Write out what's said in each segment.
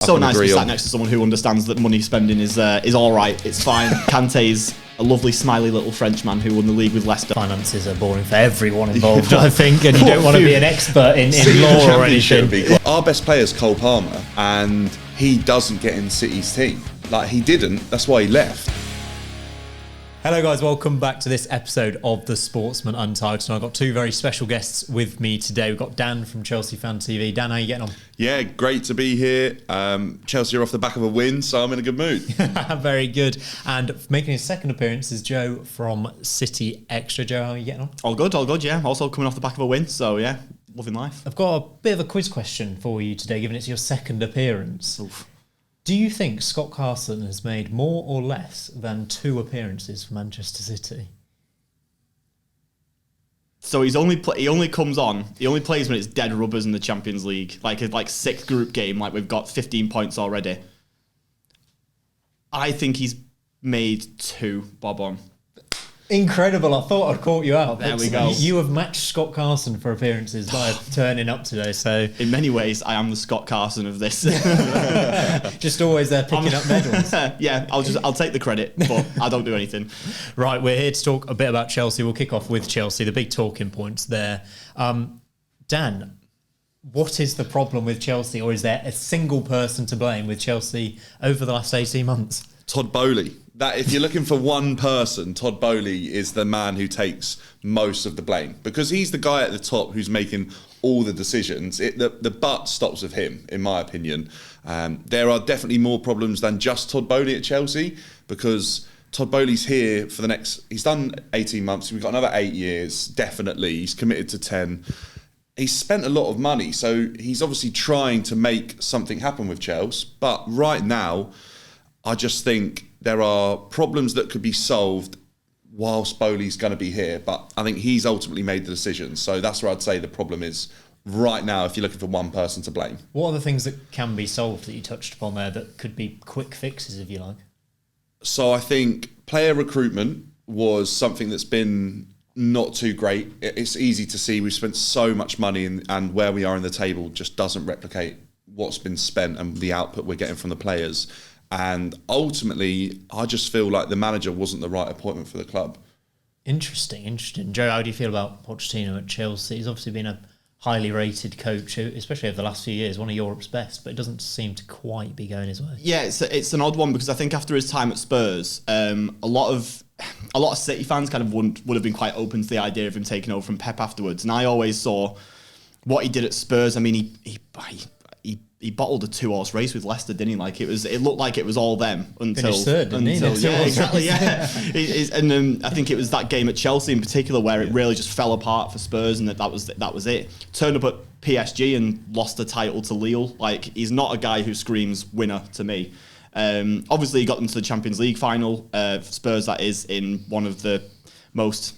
So nice to be sat next to someone who understands that money spending is all right. It's fine. Kante's a lovely, smiley little Frenchman who won the league with Leicester. Finances are boring for everyone involved, I think, and you don't want to be an expert in law or anything. Our best player is Cole Palmer, and he doesn't get in City's team. Like, he didn't. That's why he left. Hello guys, welcome back to this episode of the Sportsman Untitled. And I've got two very special guests with me today. We've got Dan from Chelsea Fan TV. Dan, how are you getting on? Yeah, great to be here. Chelsea are off the back of a win, so I'm in a good mood. Very good. And making his second appearance is Joe from City Xtra. Joe, how are you getting on? All good, yeah. Also coming off the back of a win, so yeah, loving life. I've got a bit of a quiz question for you today, given it's your second appearance. Oof. Do you think Scott Carson has made more or less than 2 appearances for Manchester City? So he only plays when it's dead rubbers in the Champions League, like sixth group game, like we've got 15 points already. I think he's made 2, bob on. Incredible. I thought I'd caught you out. There we go. You have matched Scott Carson for appearances by turning up today. So in many ways, I am the Scott Carson of this. Just always there picking up medals. Yeah, I'll take the credit, but I don't do anything. Right, we're here to talk a bit about Chelsea. We'll kick off with Chelsea, the big talking points there. Dan, what is the problem with Chelsea, or is there a single person to blame with Chelsea over the last 18 months? Todd Boehly. That if you're looking for one person, Todd Boehly is the man who takes most of the blame, because he's the guy at the top who's making all the decisions. The butt stops with him, in my opinion. There are definitely more problems than just Todd Boehly at Chelsea, because Todd Boehly's here for the next... He's done 18 months. We've got another 8 years, definitely. He's committed to 10. He's spent a lot of money, so he's obviously trying to make something happen with Chelsea. But right now, I just think there are problems that could be solved whilst Boehly's going to be here, but I think he's ultimately made the decision. So that's where I'd say the problem is right now, if you're looking for one person to blame. What are the things that can be solved that you touched upon there that could be quick fixes, if you like? So I think player recruitment was something that's been not too great. It's easy to see we've spent so much money and where we are in the table just doesn't replicate what's been spent and the output we're getting from the players. And ultimately, I just feel like the manager wasn't the right appointment for the club. Interesting. Joe, how do you feel about Pochettino at Chelsea? He's obviously been a highly rated coach, especially over the last few years, one of Europe's best, but it doesn't seem to quite be going his way. Yeah, it's an odd one, because I think after his time at Spurs, a lot of City fans kind of would have been quite open to the idea of him taking over from Pep afterwards. And I always saw what he did at Spurs. I mean, he bottled a 2-horse race with Leicester, didn't he? Like it looked like it was all them until third, didn't he? Yeah, exactly. Yeah, and I think it was that game at Chelsea in particular where it really just fell apart for Spurs, and that was it. Turned up at PSG and lost the title to Lille. Like, he's not a guy who screams winner to me. Obviously, he got them to the Champions League final. Spurs, that is, in one of the most,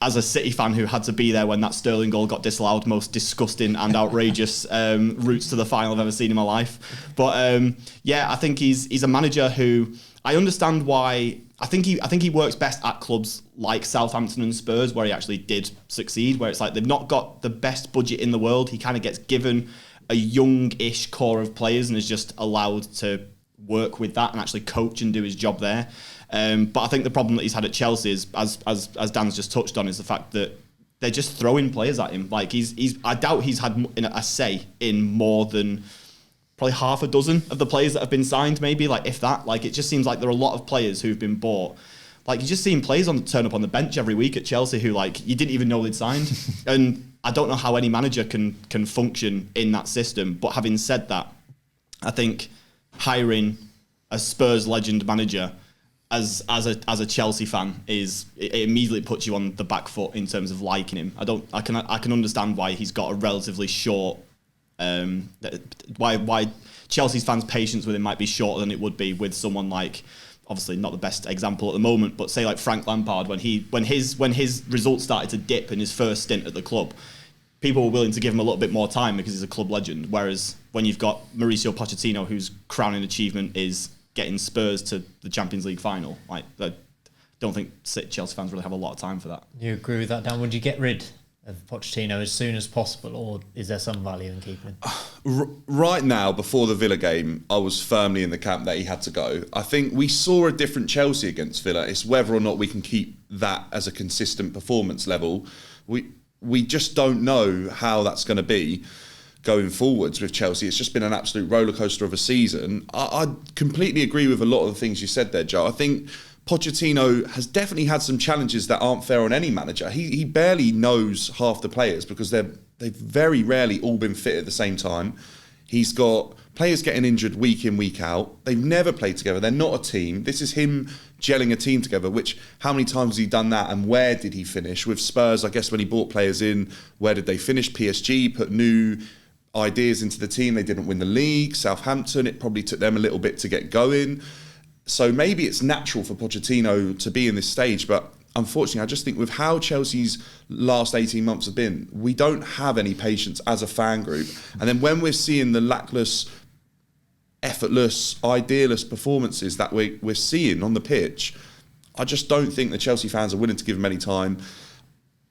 as a City fan who had to be there when that Sterling goal got disallowed, most disgusting and outrageous routes to the final I've ever seen in my life. But yeah, I think he's a manager who, I understand why. I think he works best at clubs like Southampton and Spurs, where he actually did succeed, where it's like they've not got the best budget in the world. He kind of gets given a young-ish core of players and is just allowed to work with that and actually coach and do his job there. But I think the problem that he's had at Chelsea is, as Dan's just touched on, is the fact that they're just throwing players at him. Like I doubt he's had a say in more than probably half a dozen of the players that have been signed, maybe, like if that. Like, it just seems like there are a lot of players who've been bought. Like, you just seen players turn up on the bench every week at Chelsea who, like, you didn't even know they'd signed. And I don't know how any manager can function in that system. But having said that, I think hiring a Spurs legend manager as a Chelsea fan it immediately puts you on the back foot in terms of liking him. I can understand why he's got a relatively short why Chelsea's fans' patience with him might be shorter than it would be with someone like, obviously not the best example at the moment, but say like Frank Lampard, when his results started to dip in his first stint at the club, people were willing to give him a little bit more time because he's a club legend. Whereas when you've got Mauricio Pochettino, whose crowning achievement is getting Spurs to the Champions League final, like, I don't think Chelsea fans really have a lot of time for that. You agree with that, Dan? Would you get rid of Pochettino as soon as possible, or is there some value in keeping him? Right now, before the Villa game, I was firmly in the camp that he had to go. I think we saw a different Chelsea against Villa. It's whether or not we can keep that as a consistent performance level. We just don't know how that's going to be going forwards with Chelsea. It's just been an absolute rollercoaster of a season. I completely agree with a lot of the things you said there, Joe. I think Pochettino has definitely had some challenges that aren't fair on any manager. He barely knows half the players because they've very rarely all been fit at the same time. He's got players getting injured week in, week out. They've never played together. They're not a team. This is him gelling a team together, which how many times has he done that and where did he finish? With Spurs, I guess when he brought players in, where did they finish? PSG put new ideas into the team. They didn't win the league. Southampton, it probably took them a little bit to get going. So maybe it's natural for Pochettino to be in this stage, but unfortunately, I just think with how Chelsea's last 18 months have been, we don't have any patience as a fan group. And then when we're seeing the lackless, effortless, idealist performances that we're seeing on the pitch, I just don't think the Chelsea fans are willing to give him any time.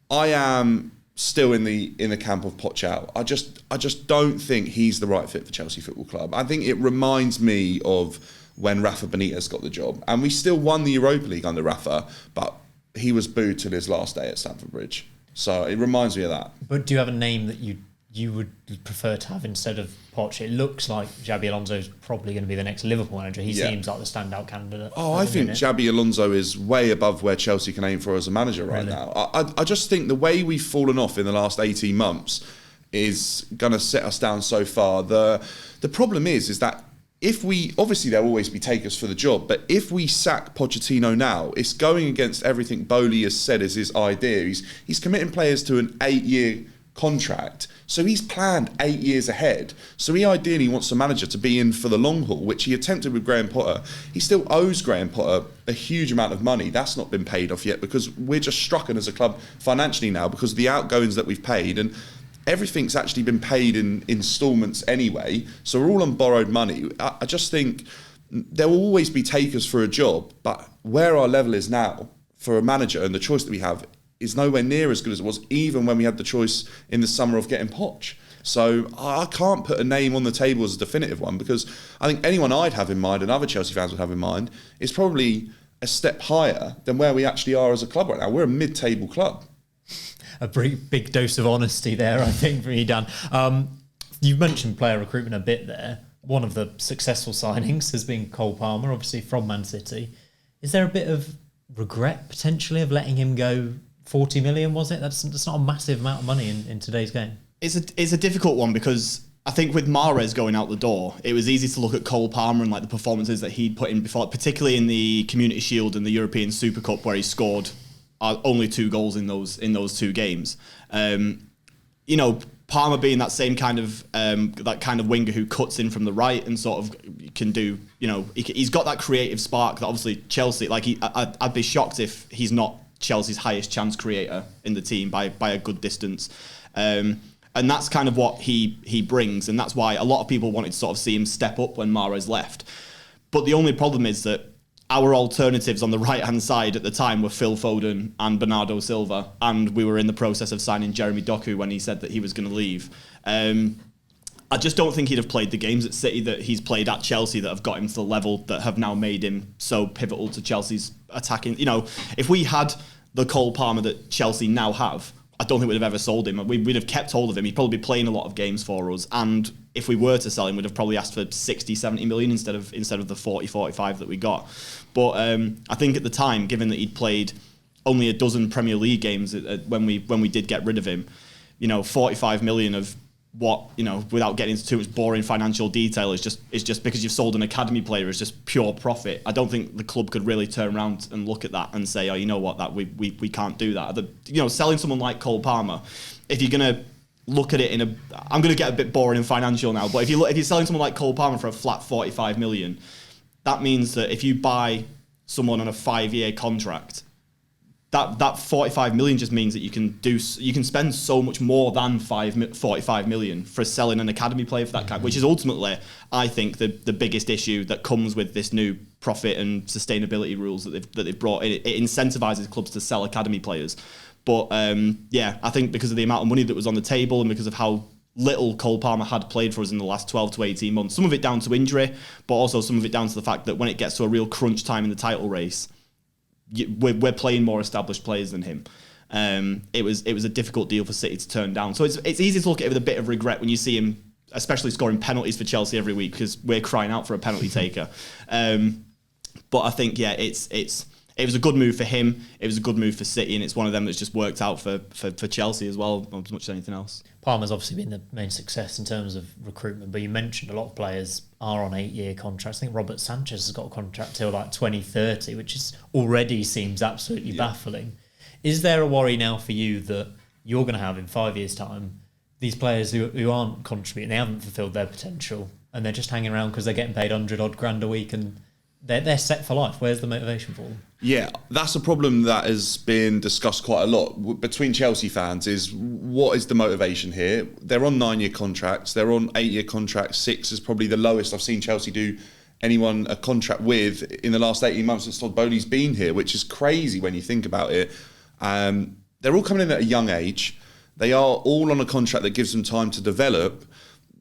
I am still in the camp of Poch out. I just don't think he's the right fit for Chelsea Football Club. I think it reminds me of when Rafa Benitez got the job. And we still won the Europa League under Rafa, but he was booed till his last day at Stamford Bridge. So it reminds me of that. But do you have a name that you would prefer to have instead of Poch? It looks like Xabi Alonso is probably going to be the next Liverpool manager. He seems like the standout candidate. Oh, I think Xabi Alonso is way above where Chelsea can aim for as a manager right now. I just think the way we've fallen off in the last 18 months is going to set us down so far. The problem is that if we, obviously there'll always be takers for the job, but if we sack Pochettino now, it's going against everything Bowley has said is his idea. He's committing players to an 8-year contract. So he's planned 8 years ahead. So he ideally wants the manager to be in for the long haul, which he attempted with Graham Potter. He still owes Graham Potter a huge amount of money. That's not been paid off yet because we're just strucken as a club financially now because of the outgoings that we've paid. And everything's actually been paid in instalments anyway. So we're all on borrowed money. I just think there will always be takers for a job, but where our level is now for a manager and the choice that we have is nowhere near as good as it was even when we had the choice in the summer of getting Poch. So I can't put a name on the table as a definitive one because I think anyone I'd have in mind and other Chelsea fans would have in mind is probably a step higher than where we actually are as a club right now. We're a mid-table club. A big dose of honesty there, I think, for you, Dan. You've mentioned player recruitment a bit there. One of the successful signings has been Cole Palmer, obviously from Man City. Is there a bit of regret, potentially, of letting him go 40 million, was it? That's not a massive amount of money in today's game. It's a difficult one because I think with Mahrez going out the door, it was easy to look at Cole Palmer and like the performances that he'd put in before, particularly in the Community Shield and the European Super Cup where he scored only 2 goals in those 2 games. Palmer being that same kind of winger who cuts in from the right and sort of can do, he's got that creative spark that obviously Chelsea, I'd be shocked if he's not Chelsea's highest chance creator in the team by a good distance. And that's kind of what he brings, and that's why a lot of people wanted to sort of see him step up when Mahrez left. But the only problem is that our alternatives on the right-hand side at the time were Phil Foden and Bernardo Silva, and we were in the process of signing Jeremy Doku when he said that he was going to leave. I just don't think he'd have played the games at City that he's played at Chelsea that have got him to the level that have now made him so pivotal to Chelsea's attacking. If we had the Cole Palmer that Chelsea now have, I don't think we'd have ever sold him. We'd have kept hold of him. He'd probably be playing a lot of games for us. And if we were to sell him, we'd have probably asked for 60, 70 million instead of the 40, 45 that we got. But I think at the time, given that he'd played only a dozen Premier League games when we did get rid of him, 45 million of what, without getting into too much boring financial detail, is just because you've sold an academy player is just pure profit. I don't think the club could really turn around and look at that and say, oh, you know what, that we can't do that. Selling someone like Cole Palmer, if you're going to look at it I'm going to get a bit boring and financial now, but if you're selling someone like Cole Palmer for a flat 45 million, that means that if you buy someone on a 5-year contract, that 45 million just means that you can spend so much more than 45 million for selling an academy player for that kind, which is ultimately, I think, the biggest issue that comes with this new profit and sustainability rules that they've brought in. It incentivizes clubs to sell academy players. But I think because of the amount of money that was on the table and because of how little Cole Palmer had played for us in the last 12 to 18 months. Some of it down to injury, but also some of it down to the fact that when it gets to a real crunch time in the title race, we're playing more established players than him. It was a difficult deal for City to turn down. So it's easy to look at it with a bit of regret when you see him, especially scoring penalties for Chelsea every week, because we're crying out for a penalty taker. But I think, yeah, it was a good move for him. It was a good move for City, and it's one of them that's just worked out for Chelsea as well, as much as anything else. Palmer's obviously been the main success in terms of recruitment, but you mentioned a lot of players are on 8-year contracts. I think Robert Sanchez has got a contract till like 2030, which is already seems absolutely baffling. Is there a worry now for you that you're going to have in 5 years' time these players who aren't contributing, they haven't fulfilled their potential, and they're just hanging around because they're getting paid 100 odd grand a week and they're set for life? Where's the motivation for them? Yeah, that's a problem that has been discussed quite a lot between Chelsea fans, is what is the motivation here? They're on 9-year contracts, they're on 8-year contracts. 6 is probably the lowest I've seen Chelsea do anyone a contract with in the last 18 months since Todd Bowley's been here, which is crazy when you think about it. They're all coming in at a young age. They are all on a contract that gives them time to develop.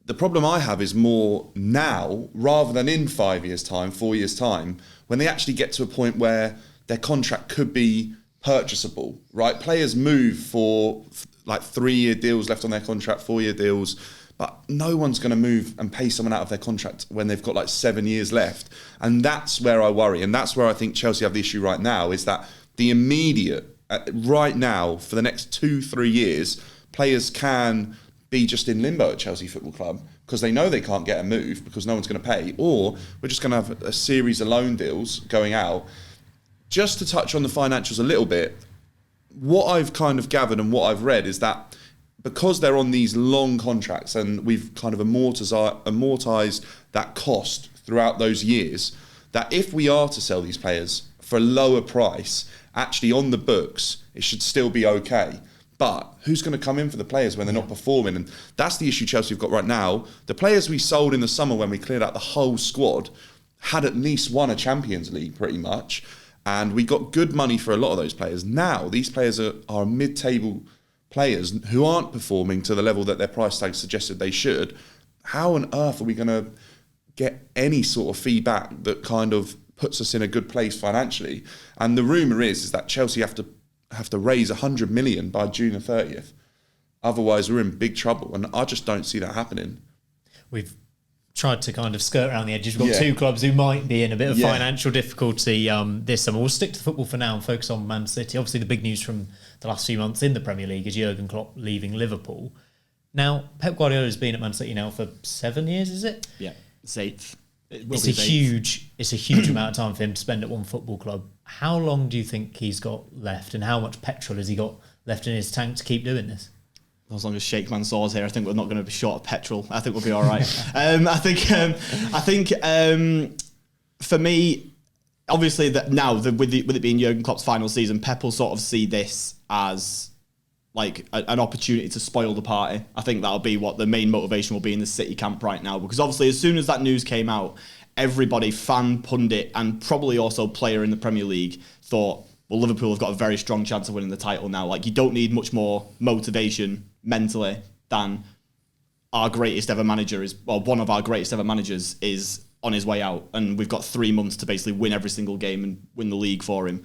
The problem I have is more now, rather than in 5 years' time, 4 years' time, when they actually get to a point where their contract could be purchasable, right? Players move for like 3-year deals left on their contract, 4-year deals, but no one's going to move and pay someone out of their contract when they've got like 7 years left. And that's where I worry. And that's where I think Chelsea have the issue right now, is that the immediate, right now, for the next 2-3 years, players can be just in limbo at Chelsea Football Club because they know they can't get a move because no one's going to pay, or we're just going to have a series of loan deals going out. Just to touch on the financials a little bit, what I've kind of gathered and what I've read is that because they're on these long contracts and we've kind of amortised that cost throughout those years, that if we are to sell these players for a lower price, actually on the books, it should still be okay. But who's going to come in for the players when they're not performing? And that's the issue Chelsea have got right now. The players we sold in the summer when we cleared out the whole squad had at least won a Champions League pretty much. And we got good money for a lot of those players. Now, these players are mid-table players who aren't performing to the level that their price tag suggested they should. How on earth are we going to get any sort of feedback that kind of puts us in a good place financially? And the rumour is that Chelsea have to raise 100 million by June the 30th. Otherwise, we're in big trouble. And I just don't see that happening. We've tried to kind of skirt around the edges. We've got two clubs who might be in a bit of financial difficulty this summer. We'll stick to football for now and focus on Man City. Obviously, the big news from the last few months in the Premier League is Jurgen Klopp leaving Liverpool. Now, Pep Guardiola has been at Man City now for 7 years, is it? Yeah, it's 8th. It's a huge amount of time for him to spend at one football club. How long do you think he's got left, and how much petrol has he got left in his tank to keep doing this? As long as Sheikh Mansour's here, I think we're not going to be short of petrol. I think we'll be all right. I think for me, obviously that now with it being Jurgen Klopp's final season, Pep will sort of see this as like an opportunity to spoil the party. I think that'll be what the main motivation will be in the City camp right now, because obviously as soon as that news came out, everybody, fan, pundit, and probably also player in the Premier League thought, well, Liverpool have got a very strong chance of winning the title now. Like, you don't need much more motivation mentally than our greatest ever manager one of our greatest ever managers is on his way out, and we've got 3 months to basically win every single game and win the league for him.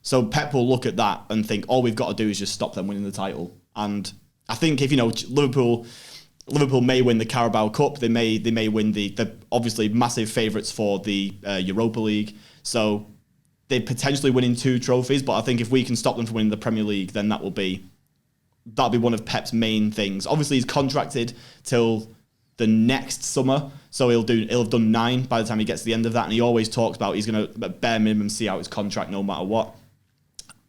So Pep will look at that and think, all we've got to do is just stop them winning the title. And I think if, Liverpool may win the Carabao Cup, they may win the obviously massive favourites for the Europa League. So they're potentially winning 2 trophies, but I think if we can stop them from winning the Premier League, then that'll be one of Pep's main things. Obviously, he's contracted till the next summer, so he'll have done 9 by the time he gets to the end of that, and he always talks about he's going to at bare minimum see out his contract no matter what.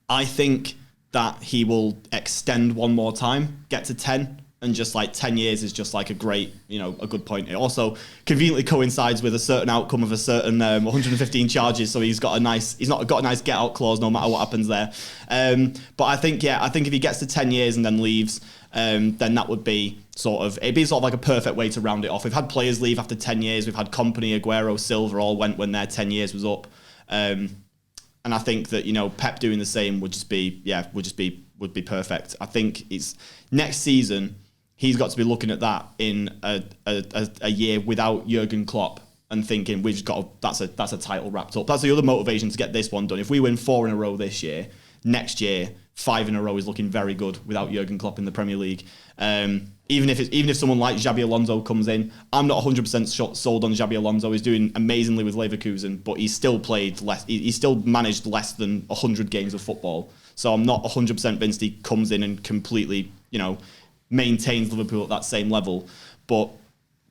I think that he will extend one more time, get to 10, and just like 10 years is just like a great, a good point. It also conveniently coincides with a certain outcome of a certain 115 charges, so he's got a nice get out clause no matter what happens there. But I think if he gets to 10 years and then leaves, then that would be it'd be like a perfect way to round it off. We've had players leave after 10 years. We've had Kompany, Aguero, Silva all went when their 10 years was up. And I think that, Pep doing the same would be perfect. I think it's next season, he's got to be looking at that in a year without Jurgen Klopp and thinking we've just got that's a title wrapped up. That's the other motivation to get this one done. If we win 4 in a row this year, next year 5 in a row is looking very good without Jurgen Klopp in the Premier League. Even if someone like Xabi Alonso comes in, I'm not 100% sold on Xabi Alonso. He's doing amazingly with Leverkusen, but he's still played less. He's still managed less than 100 games of football. So I'm not 100% convinced he comes in and completely, maintains Liverpool at that same level. But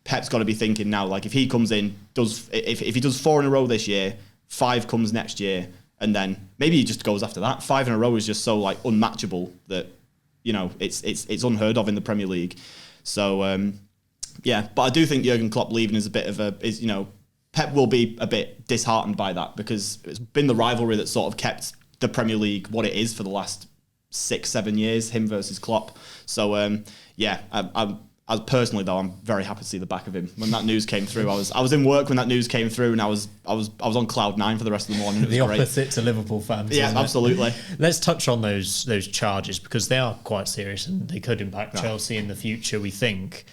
Pep's got to be thinking now, like if he comes in, if he does 4 in a row this year, 5 comes next year, and then maybe he just goes after that. 5 in a row is just so like unmatchable that it's unheard of in the Premier League. So but I do think Jurgen Klopp leaving is a bit of Pep will be a bit disheartened by that because it's been the rivalry that sort of kept the Premier League what it is for the last 6-7 years, him versus Klopp. So as personally though, I'm very happy to see the back of him. When that news came through, I was in work when that news came through, and I was on cloud 9 for the rest of the morning. It was the great. Opposite to Liverpool fans. Yeah, absolutely. Let's touch on those charges because they are quite serious and they could impact Chelsea in the future. We think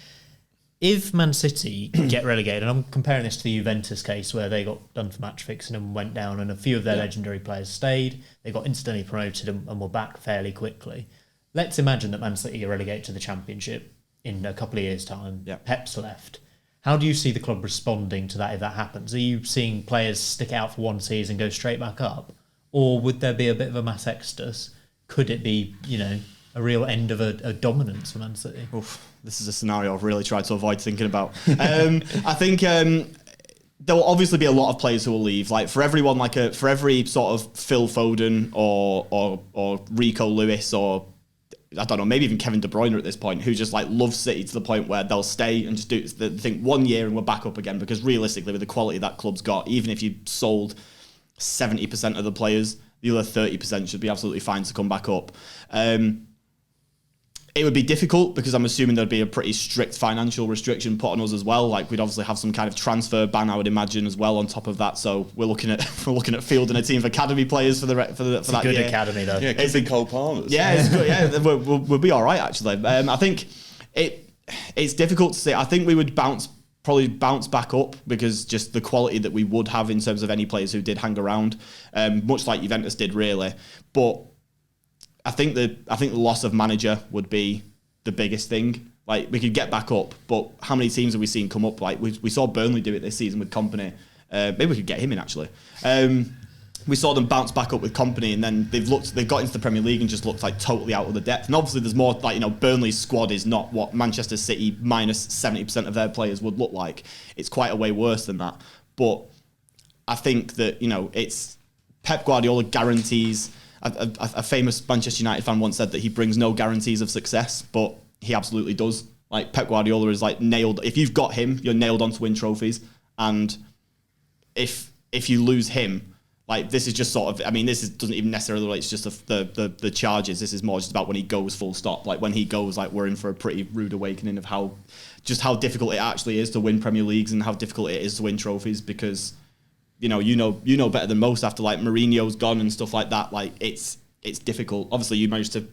if Man City get relegated, and I'm comparing this to the Juventus case where they got done for match fixing and went down, and a few of their legendary players stayed. They got instantly promoted and were back fairly quickly. Let's imagine that Man City are relegated to the Championship in a couple of years' time. Yeah. Pep's left. How do you see the club responding to that if that happens? Are you seeing players stick out for one season and go straight back up? Or would there be a bit of a mass exodus? Could it be, a real end of a dominance for Man City? Oof, this is a scenario I've really tried to avoid thinking about. I think there will obviously be a lot of players who will leave. Like for everyone, for every sort of Phil Foden or Rico Lewis or I don't know, maybe even Kevin De Bruyne at this point, who just like loves City to the point where they'll stay and just think 1 year and we're back up again. Because realistically, with the quality that club's got, even if you sold 70% of the players, the other 30% should be absolutely fine to come back up. It would be difficult because I'm assuming there'd be a pretty strict financial restriction put on us as well. Like we'd obviously have some kind of transfer ban, I would imagine, as well on top of that. So we're looking at fielding a team of academy players for that good year. Academy though. Yeah, it's Cole Palmer's. Yeah, it's good. Yeah, we'll be all right actually. I think it's difficult to say. I think we would probably bounce back up because just the quality that we would have in terms of any players who did hang around, much like Juventus did really, but. I think the loss of manager would be the biggest thing. Like we could get back up, but how many teams have we seen come up? Like we saw Burnley do it this season with Kompany. Maybe we could get him in actually. We saw them bounce back up with Kompany, and then they've got into the Premier League and just looked like totally out of the depth. And obviously there's more Burnley's squad is not what Manchester City minus 70% of their players would look like. It's quite a way worse than that. But I think that it's Pep Guardiola guarantees. A famous Manchester United fan once said that he brings no guarantees of success, but he absolutely does. Like Pep Guardiola is like nailed. If you've got him, you're nailed on to win trophies. And if you lose him, like this is just sort of. I mean, doesn't even necessarily relate to just the charges. This is more just about when he goes full stop. Like when he goes, like we're in for a pretty rude awakening of how difficult it actually is to win Premier Leagues and how difficult it is to win trophies because. You know better than most after like Mourinho's gone and stuff like that. Like it's difficult. Obviously, you managed to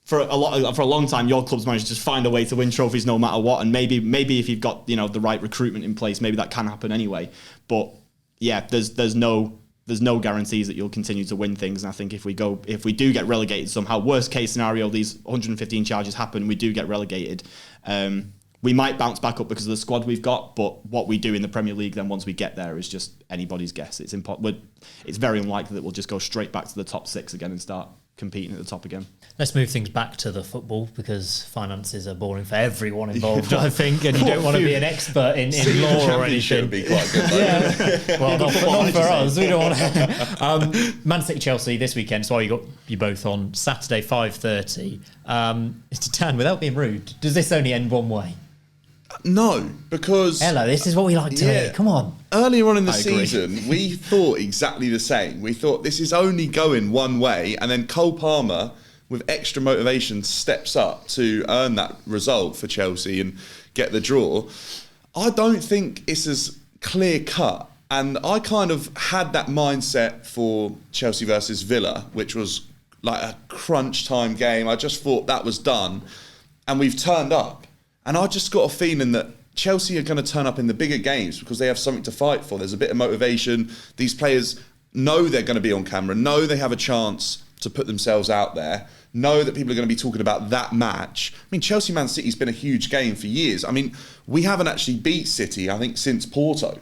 for a long time. Your club's managed to just find a way to win trophies no matter what. And maybe if you've got the right recruitment in place, maybe that can happen anyway. But yeah, there's no guarantees that you'll continue to win things. And I think if we do get relegated somehow, worst case scenario, these 115 charges happen, we do get relegated. We might bounce back up because of the squad we've got, but what we do in the Premier League then once we get there is just anybody's guess. It's very unlikely that we'll just go straight back to the top 6 again and start competing at the top again. Let's move things back to the football because finances are boring for everyone involved, I think, and you don't want to be an expert in law or anything. Would be quite good. Yeah. Well, not for us. We don't want to. Man City Chelsea this weekend. So you got you both on Saturday 5:30. Dan, without being rude, does this only end one way? No, because... Hello, this is what we like to hear. Come on. Earlier on in the season, we thought exactly the same. We thought this is only going one way, and then Cole Palmer, with extra motivation, steps up to earn that result for Chelsea and get the draw. I don't think it's as clear-cut, and I kind of had that mindset for Chelsea versus Villa, which was like a crunch time game. I just thought that was done, and we've turned up. And I just got a feeling that Chelsea are going to turn up in the bigger games because they have something to fight for. There's a bit of motivation. These players know they're going to be on camera, know they have a chance to put themselves out there, know that people are going to be talking about that match. I mean, Chelsea-Man City's been a huge game for years. I mean, we haven't actually beat City, I think, since Porto.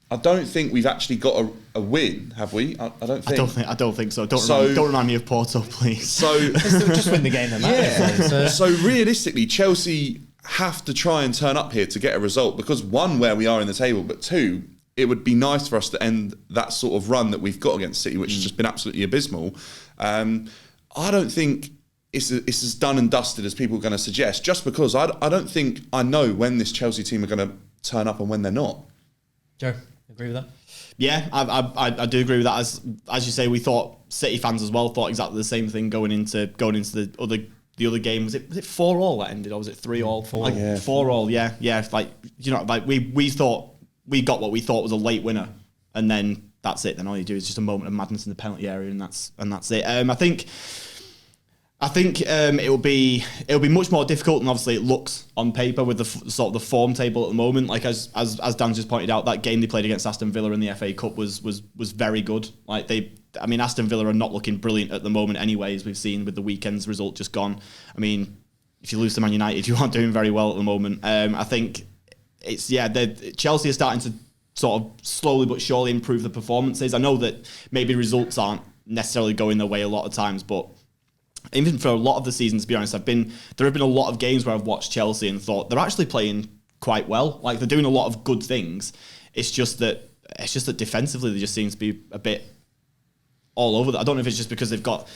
I don't think we've actually got a win, have we? I don't think. I don't think so. Don't remind me of Porto, please. So just win the game that matters. So realistically, Chelsea have to try and turn up here to get a result because one, where we are in the table, but two, it would be nice for us to end that sort of run that we've got against City, which has just been absolutely abysmal. I don't think it's as done and dusted as people are going to suggest, just because I don't think I know when this Chelsea team are going to turn up and when they're not. Joe, agree with that? Yeah, I do agree with that. As you say, we thought, City fans as well thought exactly the same thing going into the other game. Was it 4-4 that ended, or was it 3-4? 4-4. Yeah. Like, you know, like we thought we got what we thought was a late winner, and then that's it. Then all you do is just a moment of madness in the penalty area, and that's it. I think it'll be much more difficult than obviously it looks on paper with the sort of the form table at the moment. Like as Dan just pointed out, that game they played against Aston Villa in the FA Cup was very good. Like Aston Villa are not looking brilliant at the moment anyway, as we've seen with the weekend's result just gone. I mean, if you lose to Man United, you aren't doing very well at the moment. I think Chelsea are starting to sort of slowly but surely improve the performances. I know that maybe results aren't necessarily going their way a lot of times, but even for a lot of the season, to be honest, there have been a lot of games where I've watched Chelsea and thought they're actually playing quite well. Like, they're doing a lot of good things. It's just that defensively they just seem to be a bit all over that. I don't know if it's just because they've got,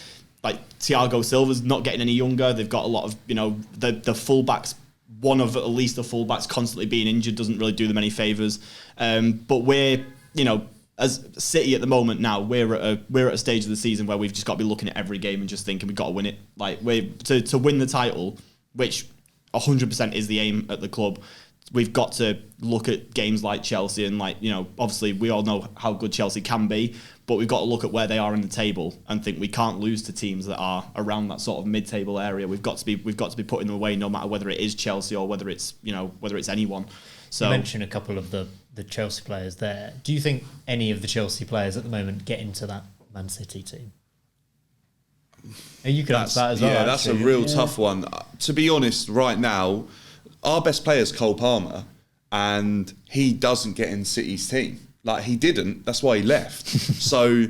like, Thiago Silva's not getting any younger. They've got a lot of, you know, the fullbacks. One of at least the fullbacks constantly being injured doesn't really do them any favours. But we're, you know, as City at the moment now, we're at a stage of the season where we've just got to be looking at every game and just thinking we've got to win it. Like, to win the title, which 100% is the aim at the club, we've got to look at games like Chelsea and, like, you know, obviously we all know how good Chelsea can be, but we've got to look at where they are in the table and think we can't lose to teams that are around that sort of mid-table area. We've got to be putting them away, no matter whether it is Chelsea or whether it's anyone. So, you mentioned a couple of the Chelsea players there. Do you think any of the Chelsea players at the moment get into that Man City team? You could answer that as well. Yeah, that's a real tough one. To be honest, right now, our best player is Cole Palmer, and he doesn't get in City's team. Like, he didn't. That's why he left. So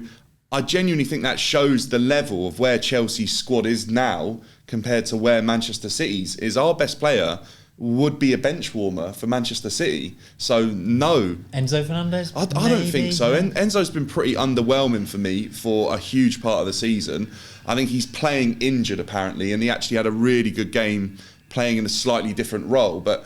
I genuinely think that shows the level of where Chelsea's squad is now compared to where Manchester City's is. Our best player would be a bench warmer for Manchester City. So, no. Enzo Fernandez? I don't think so. Enzo's been pretty underwhelming for me for a huge part of the season. I think he's playing injured, apparently, and he actually had a really good game playing in a slightly different role. But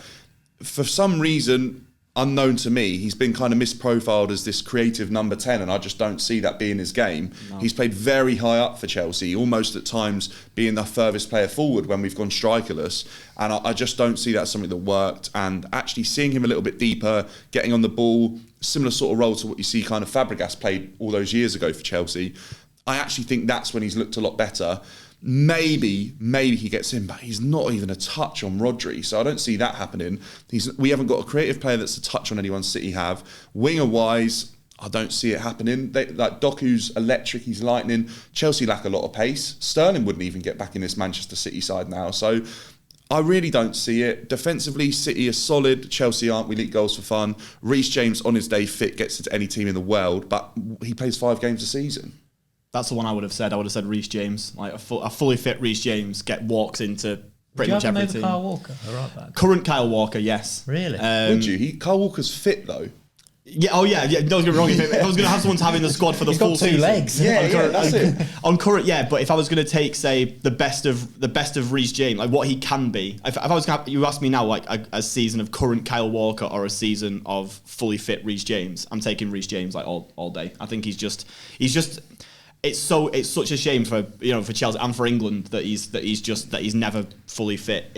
for some reason, unknown to me, he's been kind of misprofiled as this creative number 10, and I just don't see that being his game. No. He's played very high up for Chelsea, almost at times being the furthest player forward when we've gone strikerless, and I just don't see that something that worked. And actually seeing him a little bit deeper, getting on the ball, similar sort of role to what you see kind of Fabregas played all those years ago for Chelsea, I actually think that's when he's looked a lot better. Maybe he gets in, but he's not even a touch on Rodri, so I don't see that happening. We haven't got a creative player that's a touch on anyone City have. Winger-wise, I don't see it happening. Like, Doku's electric, he's lightning. Chelsea lack a lot of pace. Sterling wouldn't even get back in this Manchester City side now, so I really don't see it. Defensively, City is solid. Chelsea aren't. We leak goals for fun. Reece James, on his day fit, gets into any team in the world, but he plays 5 games a season. That's the one I would have said. I would have said Reece James. Like, a fully fit Reece James walks into pretty much every team. Kyle Walker, right back? Current Kyle Walker, yes. Really? Would you? Kyle Walker's fit, though. Yeah. Oh, yeah. Don't get me wrong. If I was going to have someone to have in the squad for the full season, he's got 2 legs. Yeah, that's it. On current, yeah. But if I was going to take, say, the best of Reece James, like what he can be. If I was going to, you ask me now, like a season of current Kyle Walker or a season of fully fit Reece James, I'm taking Reece James like all day. I think he's just. it's such a shame for for Chelsea and for England that he's never fully fit.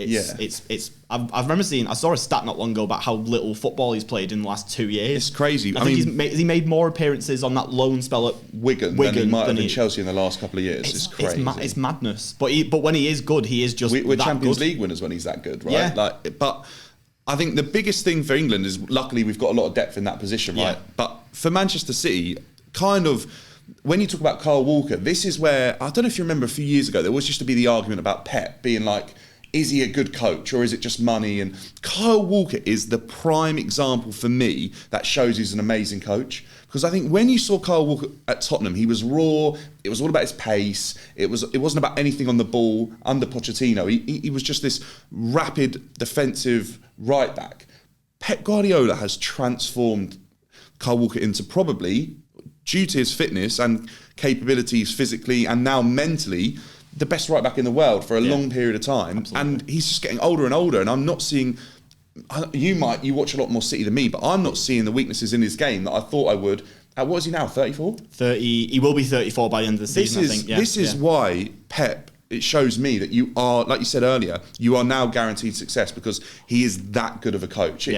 I remember I saw a stat not long ago about how little football he's played in the last 2 years. It's crazy. I think he made more appearances on that loan spell at Wigan than he might have in Chelsea in the last couple of years. It's crazy. It's madness. But when he is good, he is just we're that Champions good. League winners when he's that good, right? Yeah. But I think the biggest thing for England is luckily we've got a lot of depth in that position, right? Yeah. But for Manchester City, kind of. When you talk about Kyle Walker, this is where, I don't know if you remember a few years ago, there was used to be the argument about Pep being like, is he a good coach or is it just money? And Kyle Walker is the prime example for me that shows he's an amazing coach. Because I think when you saw Kyle Walker at Tottenham, he was raw, it was all about his pace, it wasn't about anything on the ball under Pochettino. He was just this rapid defensive right back. Pep Guardiola has transformed Kyle Walker into probably, due to his fitness and capabilities physically and now mentally, the best right back in the world for a long period of time. Absolutely. And he's just getting older and older. And I'm not seeing, you watch a lot more City than me, but I'm not seeing the weaknesses in his game that I thought I would. What is he now, 34? 30. He will be 34 by the end of the season, I think. Yeah. This is why Pep, it shows me that you are, like you said earlier, you are now guaranteed success because he is that good of a coach.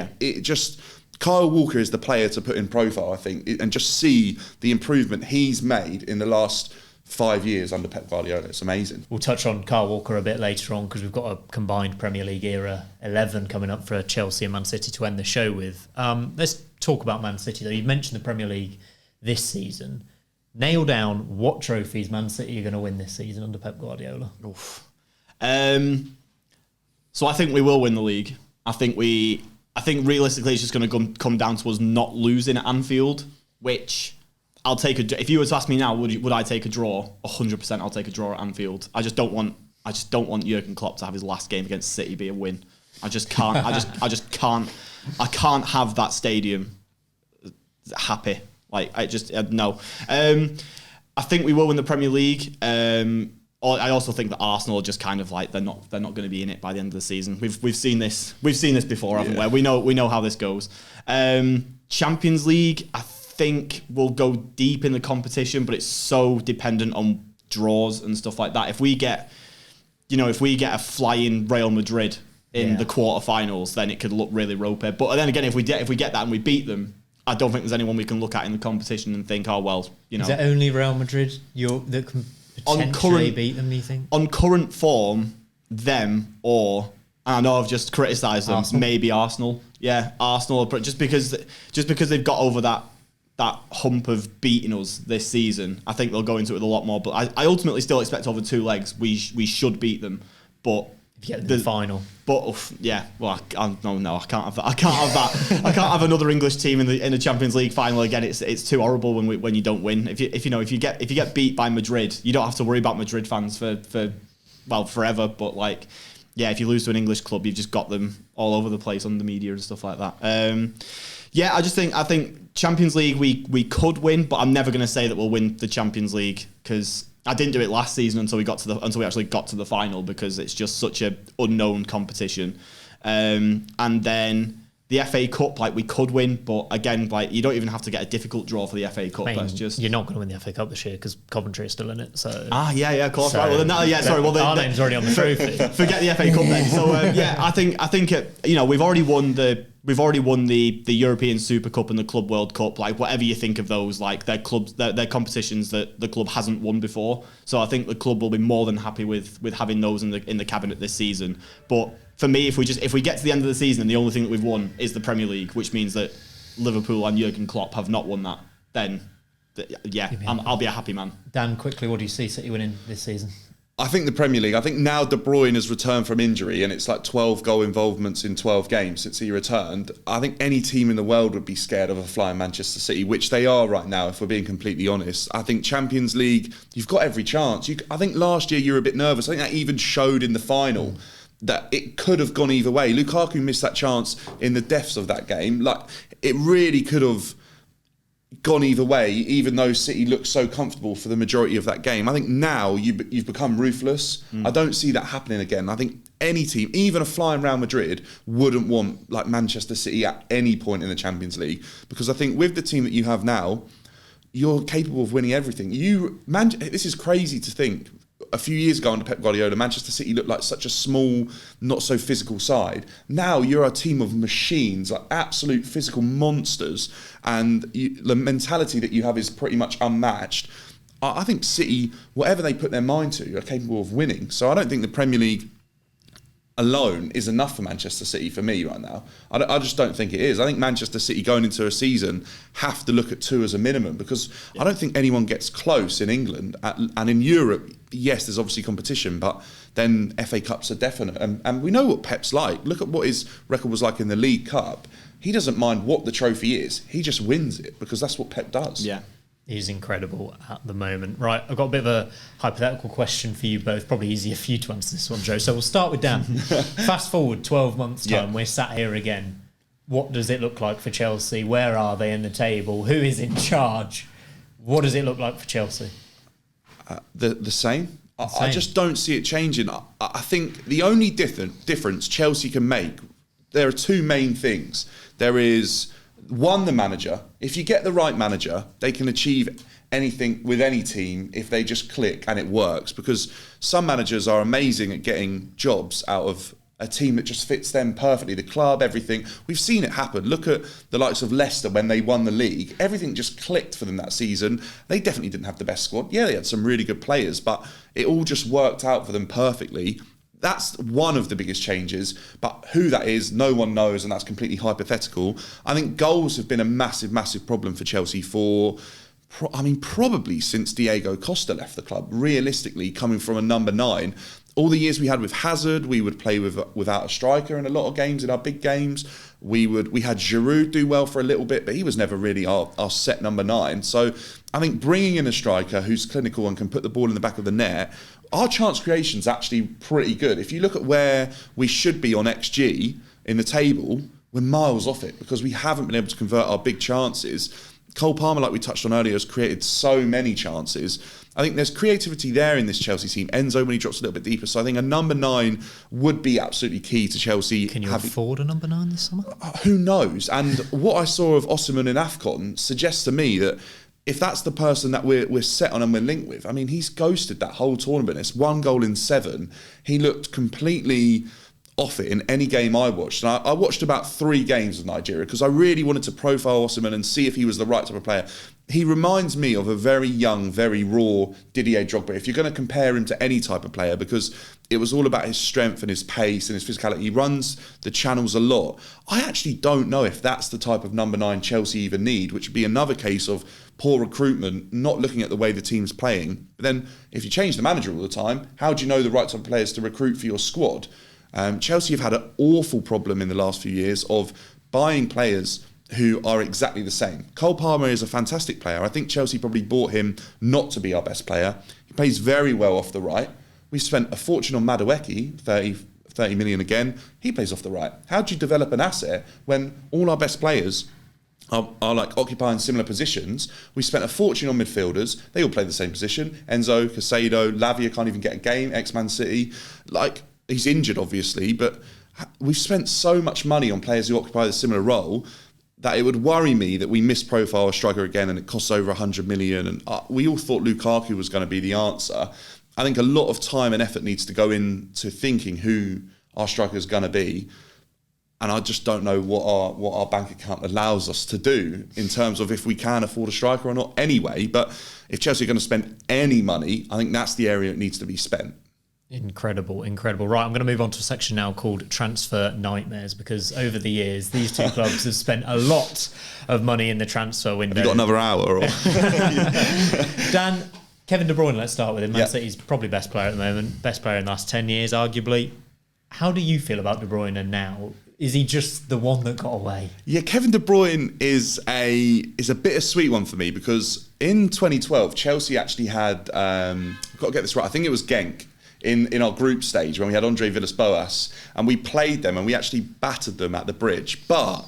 Kyle Walker is the player to put in profile, I think, and just see the improvement he's made in the last 5 years under Pep Guardiola. It's amazing. We'll touch on Kyle Walker a bit later on because we've got a combined Premier League era 11 coming up for Chelsea and Man City to end the show with. Let's talk about Man City, though. You mentioned the Premier League this season. Nail down what trophies Man City are going to win this season under Pep Guardiola. So I think we will win the league. I think realistically it's just going to come down to us not losing at Anfield, which I'll take if you were to ask me now, would I take a draw? 100% I'll take a draw at Anfield. I just don't want Jurgen Klopp to have his last game against City be a win. I just can't. I can't have that stadium happy. Like I just no. I think we will win the Premier League. I also think that Arsenal are just kind of like they're not going to be in it by the end of the season. We've seen this before, haven't we? We know how this goes. Champions League, I think will go deep in the competition, but it's so dependent on draws and stuff like that. If we get a flying Real Madrid in the quarterfinals, then it could look really ropey. But then again, if we get that and we beat them, I don't think there's anyone we can look at in the competition and think, oh well, Is it only Real Madrid that can potentially beat them, do you think? On current form, them or, I know I've just criticised them, maybe Arsenal. Yeah, Arsenal, but just because they've got over that hump of beating us this season, I think they'll go into it with a lot more. But I ultimately still expect over 2 legs we should beat them. But if you get the final. But I can't have that. I can't have that. I can't have another English team in the Champions League final again. It's too horrible when you don't win. If you get beat by Madrid, you don't have to worry about Madrid fans for forever. But if you lose to an English club, you've just got them all over the place on the media and stuff like that. I think Champions League we could win, but I'm never going to say that we'll win the Champions League because I didn't do it last season until we actually got to the final because it's just such a unknown competition. And then the FA Cup, we could win, but again, you don't even have to get a difficult draw for the FA Cup. You're not going to win the FA Cup this year because Coventry is still in it. So of course. Right. Well, our name's already on the trophy. Forget the FA Cup then. So I think we've already won the European Super Cup and the Club World Cup. Whatever you think of those, they're clubs, they're competitions that the club hasn't won before. So I think the club will be more than happy with having those in the cabinet this season. But for me, if we get to the end of the season and the only thing that we've won is the Premier League, which means that Liverpool and Jurgen Klopp have not won that, then I'll be a happy man. Dan, quickly, what do you see City winning this season? I think the Premier League, I think now De Bruyne has returned from injury and it's 12 goal involvements in 12 games since he returned. I think any team in the world would be scared of a flying Manchester City, which they are right now, if we're being completely honest. I think Champions League, you've got every chance. I think last year you were a bit nervous. I think that even showed in the final that it could have gone either way. Lukaku missed that chance in the depths of that game. It really could have gone either way, even though City looked so comfortable for the majority of that game. I think now you've become ruthless. I don't see that happening again. I think any team, even a flying Real Madrid, wouldn't want Manchester City at any point in the Champions League, because I think with the team that you have now, you're capable of winning everything. This is crazy to think. A few years ago under Pep Guardiola, Manchester City looked like such a small, not so physical side. Now you're a team of machines, like absolute physical monsters, and the mentality that you have is pretty much unmatched. I think City, whatever they put their mind to, are capable of winning. So I don't think the Premier League alone is enough for Manchester City for me right now. I just don't think it is. I think Manchester City going into a season have to look at 2 as a minimum, because I don't think anyone gets close in England. And in Europe, yes, there's obviously competition, but then FA Cups are definite. And we know what Pep's like. Look at what his record was like in the League Cup. He doesn't mind what the trophy is. He just wins it, because that's what Pep does. Yeah. He's incredible at the moment. Right, I've got a bit of a hypothetical question for you both. Probably easier for you to answer this one, Joe. So we'll start with Dan. Fast forward 12 months' time, we're sat here again. What does it look like for Chelsea? Where are they in the table? Who is in charge? What does it look like for Chelsea? The same. I just don't see it changing. I think the only difference Chelsea can make, there are 2 main things. There is... 1, the manager. If you get the right manager, they can achieve anything with any team if they just click and it works, because some managers are amazing at getting jobs out of a team that just fits them perfectly, the club, everything. We've seen it happen. Look at the likes of Leicester when they won the league. Everything just clicked for them that season. They definitely didn't have the best squad. Yeah, they had some really good players, but it all just worked out for them perfectly. That's one of the biggest changes, but who that is, no one knows, and that's completely hypothetical. I think goals have been a massive, massive problem for Chelsea probably since Diego Costa left the club. Realistically, coming from a number 9, all the years we had with Hazard, we would play without a striker in a lot of games, in our big games. We had Giroud do well for a little bit, but he was never really our set number 9. So I think bringing in a striker who's clinical and can put the ball in the back of the net, our chance creation is actually pretty good. If you look at where we should be on XG in the table, we're miles off it, because we haven't been able to convert our big chances. Cole Palmer, like we touched on earlier, has created so many chances. I think there's creativity there in this Chelsea team. Enzo, when he drops a little bit deeper. So I think a number 9 would be absolutely key to Chelsea. Can you afford a number 9 this summer? Who knows? And what I saw of Osimhen in AFCON suggests to me that if that's the person that we're set on and we're linked with, I mean, he's ghosted that whole tournament. It's 1 goal in 7. He looked completely off it in any game I watched. And I watched about 3 games of Nigeria because I really wanted to profile Osimhen and see if he was the right type of player. He reminds me of a very young, very raw Didier Drogba, if you're going to compare him to any type of player, because it was all about his strength and his pace and his physicality. He runs the channels a lot. I actually don't know if that's the type of number 9 Chelsea even need, which would be another case of poor recruitment, not looking at the way the team's playing. But then if you change the manager all the time, how do you know the right type of players to recruit for your squad? Chelsea have had an awful problem in the last few years of buying players who are exactly the same. Cole Palmer is a fantastic player. I think Chelsea probably bought him not to be our best player. He plays very well off the right. We spent a fortune on Madueke, 30 million again. He plays off the right. How do you develop an asset when all our best players are like occupying similar positions? We spent a fortune on midfielders. They all play the same position. Enzo, Caicedo, Lavia can't even get a game, ex-Man City. Like, he's injured, obviously, but we've spent so much money on players who occupy a similar role that it would worry me that we misprofile a striker again and it costs over 100 million. And we all thought Lukaku was going to be the answer. I think a lot of time and effort needs to go into thinking who our striker is going to be. And I just don't know what our bank account allows us to do in terms of if we can afford a striker or not anyway. But if Chelsea are going to spend any money, I think that's the area it needs to be spent. Incredible. Right, I'm going to move on to a section now called Transfer Nightmares, because over the years, these two clubs have spent a lot of money in the transfer window. Have you got another hour? Or? Dan, Kevin De Bruyne, let's start with him. Man City's probably best player at the moment, best player in the last 10 years, arguably. How do you feel about De Bruyne now? Is he just the one that got away? Yeah, Kevin De Bruyne is a bittersweet one for me, because in 2012, Chelsea actually had, I've got to get this right, I think it was Genk, in our group stage when we had Andre Villas-Boas, and we played them and we actually battered them at the Bridge. But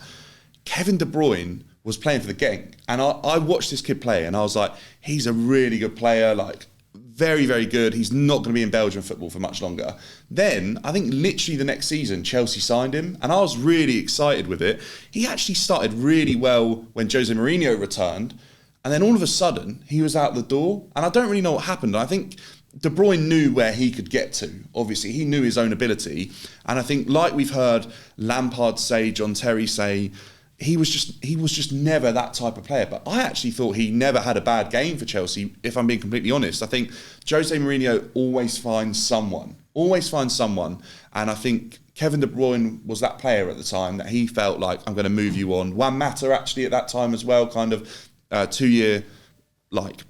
Kevin De Bruyne was playing for the Genk, and I watched this kid play and I was like, he's a really good player, like very, very good. He's not going to be in Belgian football for much longer. Then, I think literally the next season, Chelsea signed him, and I was really excited with it. He actually started really well when Jose Mourinho returned, And then all of a sudden, he was out the door. And I don't really know what happened. I think De Bruyne knew where he could get to. Obviously, he knew his own ability. And I think, like we've heard Lampard say, John Terry say, he was just never that type of player. But I actually thought he never had a bad game for Chelsea, if I'm being completely honest. I think Jose Mourinho always finds someone. And I think Kevin De Bruyne was that player at the time that he felt like, I'm going to move you on. Juan Mata actually at that time as well, kind of 2-year,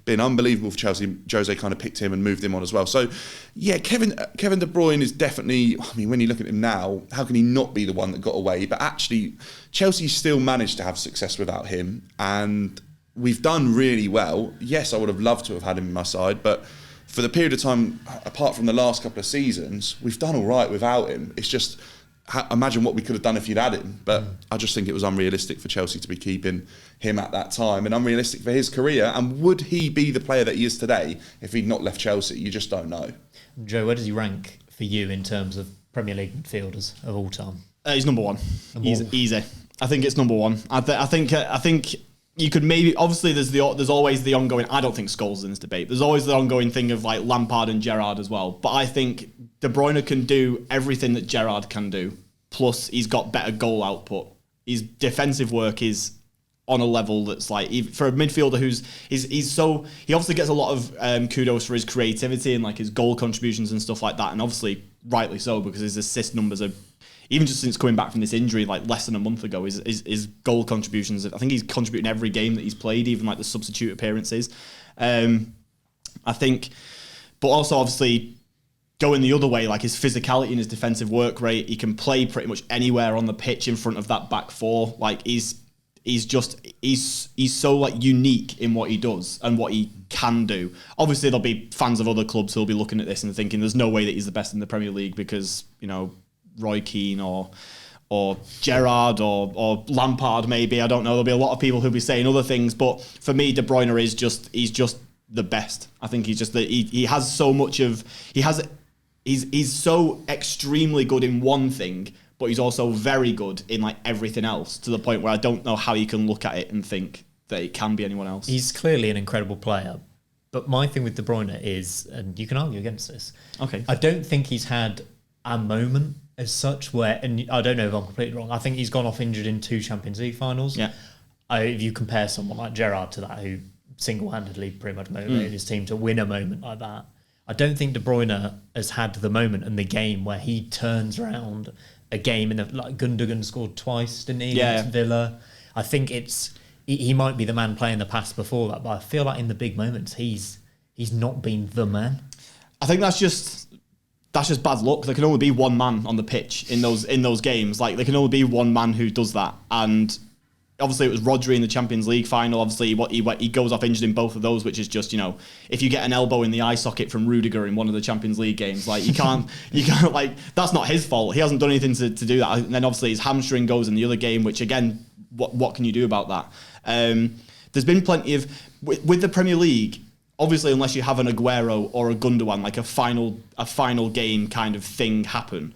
been unbelievable for Chelsea. Jose kind of picked him and moved him on as well. So, yeah, Kevin De Bruyne is definitely, I mean, when you look at him now, how can he not be the one that got away? But actually, Chelsea still managed to have success without him. And we've done really well. Yes, I would have loved to have had him in my side, but for the period of time, apart from the last couple of seasons, we've done all right without him. It's just, imagine what we could have done if you'd had him. But I just think it was unrealistic for Chelsea to be keeping him at that time, and unrealistic for his career. And would he be the player that he is today if he'd not left Chelsea? You just don't know. Joe, where does he rank for you in terms of Premier League midfielders of all time? He's number one. Easy. I think it's number one. I think you could maybe, obviously there's always the ongoing, I don't think Scholes in this debate, there's always the ongoing thing of like Lampard and Gerrard as well. But I think De Bruyne can do everything that Gerrard can do. Plus he's got better goal output. His defensive work is on a level that's like, for a midfielder he obviously gets a lot of kudos for his creativity and like his goal contributions and stuff like that. And obviously rightly so, because his assist numbers are, even just since coming back from this injury, like less than a month ago, his goal contributions, I think he's contributing every game that he's played, even like the substitute appearances. I think, but also obviously going the other way, like his physicality and his defensive work rate, he can play pretty much anywhere on the pitch in front of that back four. Like he's so like unique in what he does and what he can do. Obviously there'll be fans of other clubs who'll be looking at this and thinking there's no way that he's the best in the Premier League because, you know, Roy Keane or Gerrard or Lampard maybe, I don't know. There'll be a lot of people who'll be saying other things, but for me, De Bruyne he's just the best. I think he's just he has so much of, he's so extremely good in one thing, but he's also very good in like everything else, to the point where I don't know how you can look at it and think that it can be anyone else. He's clearly an incredible player, but my thing with De Bruyne is, and you can argue against this, okay, I don't think he's had a moment as such where, and I don't know if I'm completely wrong, I think he's gone off injured in 2 Champions League finals. Yeah. If you compare someone like Gerrard to that, who single-handedly pretty much motivated his team to win a moment like that, I don't think De Bruyne has had the moment in the game where he turns around a game in like Gundogan scored twice, didn't he? Yeah. Against Villa. I think he might be the man playing the pass before that, but I feel like in the big moments he's not been the man. I think that's just bad luck. There can only be one man on the pitch in those games. Like there can only be one man who does that. And obviously it was Rodri in the Champions League final. Obviously he goes off injured in both of those, which is just, you know, if you get an elbow in the eye socket from Rudiger in one of the Champions League games, like you can't like, that's not his fault. He hasn't done anything to do that. And then obviously his hamstring goes in the other game, which again, what can you do about that? There's been plenty of, with the Premier League, obviously, unless you have an Aguero or a Gundogan, like a final game kind of thing happen,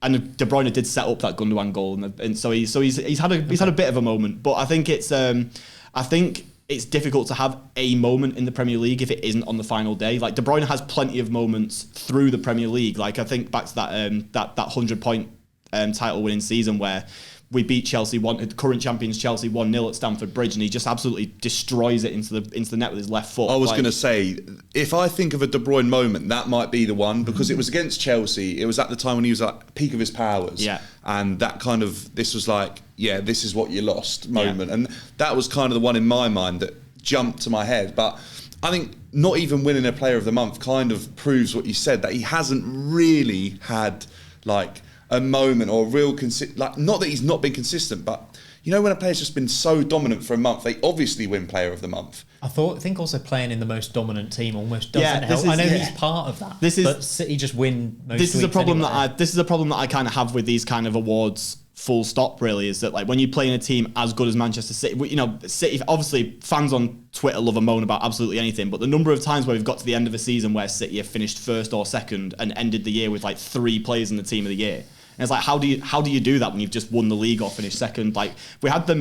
and De Bruyne did set up that Gundogan goal, and so he's had a bit of a moment. But I think it's difficult to have a moment in the Premier League if it isn't on the final day. Like De Bruyne has plenty of moments through the Premier League. Like I think back to that 100-point title winning season where we beat Chelsea, current champions Chelsea 1-0 at Stamford Bridge, and he just absolutely destroys it into the net with his left foot. I was going to say, if I think of a De Bruyne moment, that might be the one, because it was against Chelsea. It was at the time when he was at the peak of his powers. Yeah. And that kind of, this was like, yeah, this is what you lost moment. Yeah. And that was kind of the one in my mind that jumped to my head. But I think not even winning a Player of the Month kind of proves what you said, that he hasn't really had like a moment or real like, not that he's not been consistent, but you know when a player's just been so dominant for a month, they obviously win Player of the Month. I think also playing in the most dominant team almost doesn't help. I know he's part of that, but City just win most This is a problem anyway. this is a problem that I kind of have with these kind of awards. Full stop. Really, is that like when you play in a team as good as Manchester City? You know, City. Obviously, fans on Twitter love a moan about absolutely anything, but the number of times where we've got to the end of a season where City have finished first or second and ended the year with like 3 players in the team of the year. And it's like, how do you do that when you've just won the league or finished second? Like we had the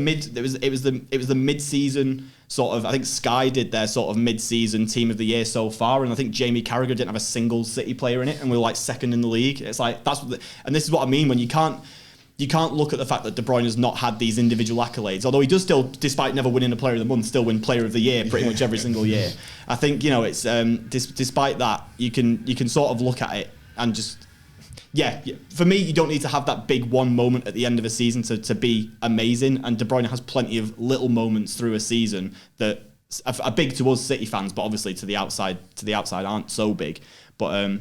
mid-season I think Sky did their sort of mid-season team of the year so far, and I think Jamie Carragher didn't have a single City player in it, and we were like second in the league. It's like and this is what I mean when you can't look at the fact that De Bruyne has not had these individual accolades, although he does still, despite never winning a Player of the Month, still win Player of the Year pretty much every single year. I think, it's despite that, you can sort of look at it and just, for me, you don't need to have that big one moment at the end of a season to be amazing, and De Bruyne has plenty of little moments through a season that are big to us City fans, but obviously to the outside aren't so big. But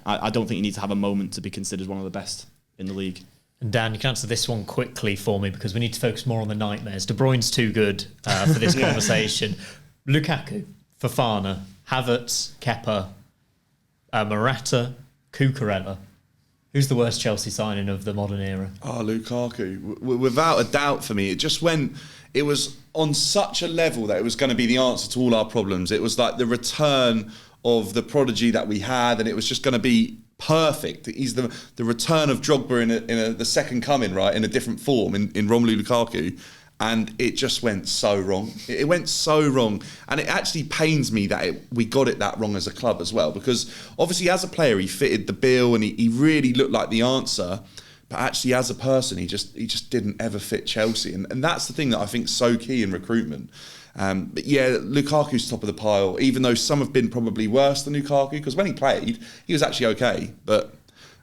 I don't think you need to have a moment to be considered one of the best in the league. And Dan, you can answer this one quickly for me because we need to focus more on the nightmares. De Bruyne's too good for this conversation. Lukaku, Fofana, Havertz, Kepa, Morata, Cucurella. Who's the worst Chelsea signing of the modern era? Oh, Lukaku. Without a doubt for me. It was on such a level that it was going to be the answer to all our problems. It was like the return of the prodigy that we had, and it was just going to be perfect. He's the return of Drogba in the second coming, right, in a different form in Romelu Lukaku, and it just went so wrong. It went so wrong, and it actually pains me that we got it that wrong as a club as well, because obviously as a player he fitted the bill and he really looked like the answer, but actually as a person he just didn't ever fit Chelsea, and that's the thing that I think is so key in recruitment. But Lukaku's top of the pile, even though some have been probably worse than Lukaku, because when he played, he was actually okay. But